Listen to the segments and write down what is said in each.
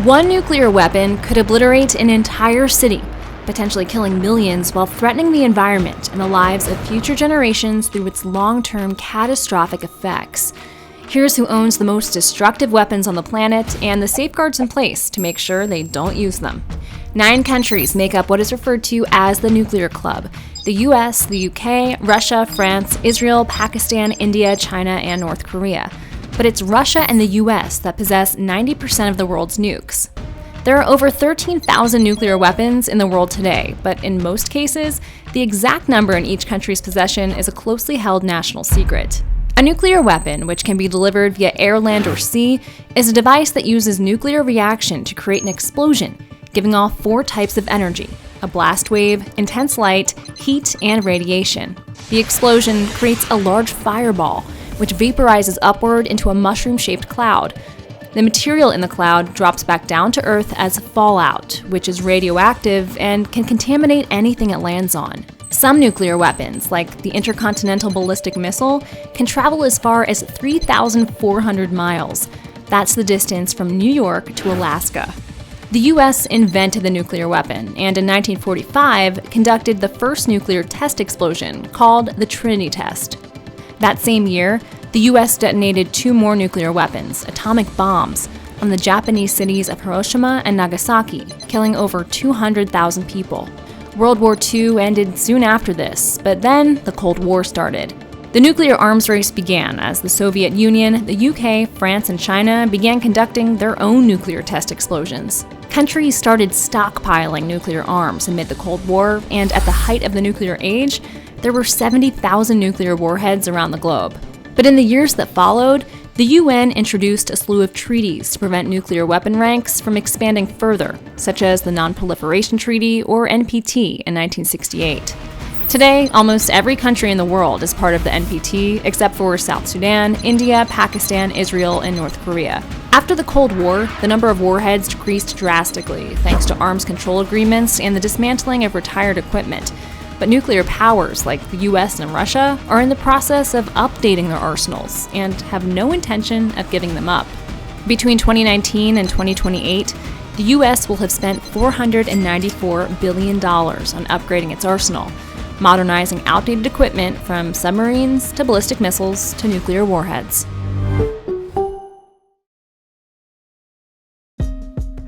One nuclear weapon could obliterate an entire city, potentially killing millions while threatening the environment and the lives of future generations through its long-term catastrophic effects. Here's who owns the most destructive weapons on the planet and the safeguards in place to make sure they don't use them. 9 countries make up what is referred to as the Nuclear Club: the US, the UK, Russia, France, Israel, Pakistan, India, China, and North Korea. But it's Russia and the US that possess 90% of the world's nukes. There are over 13,000 nuclear weapons in the world today, but in most cases, the exact number in each country's possession is a closely held national secret. A nuclear weapon, which can be delivered via air, land, or sea, is a device that uses nuclear reaction to create an explosion, giving off 4 types of energy: a blast wave, intense light, heat, and radiation. The explosion creates a large fireball, which vaporizes upward into a mushroom-shaped cloud. The material in the cloud drops back down to Earth as fallout, which is radioactive and can contaminate anything it lands on. Some nuclear weapons, like the intercontinental ballistic missile, can travel as far as 3,400 miles. That's the distance from New York to Alaska. The US invented the nuclear weapon, and in 1945 conducted the first nuclear test explosion, called the Trinity Test. That same year, the US detonated 2 more nuclear weapons, atomic bombs, on the Japanese cities of Hiroshima and Nagasaki, killing over 200,000 people. World War II ended soon after this, but then the Cold War started. The nuclear arms race began as the Soviet Union, the UK, France, and China began conducting their own nuclear test explosions. Countries started stockpiling nuclear arms amid the Cold War, and at the height of the nuclear age, there were 70,000 nuclear warheads around the globe. But in the years that followed, the UN introduced a slew of treaties to prevent nuclear weapon ranks from expanding further, such as the Non-Proliferation Treaty, or NPT, in 1968. Today, almost every country in the world is part of the NPT, except for South Sudan, India, Pakistan, Israel, and North Korea. After the Cold War, the number of warheads decreased drastically, thanks to arms control agreements and the dismantling of retired equipment. But nuclear powers like the US and Russia are in the process of updating their arsenals and have no intention of giving them up. Between 2019 and 2028, the US will have spent $494 billion on upgrading its arsenal, modernizing outdated equipment from submarines to ballistic missiles to nuclear warheads.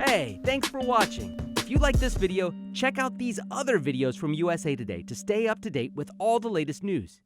Hey, thanks for watching. If you like this video, check out these other videos from USA Today to stay up to date with all the latest news.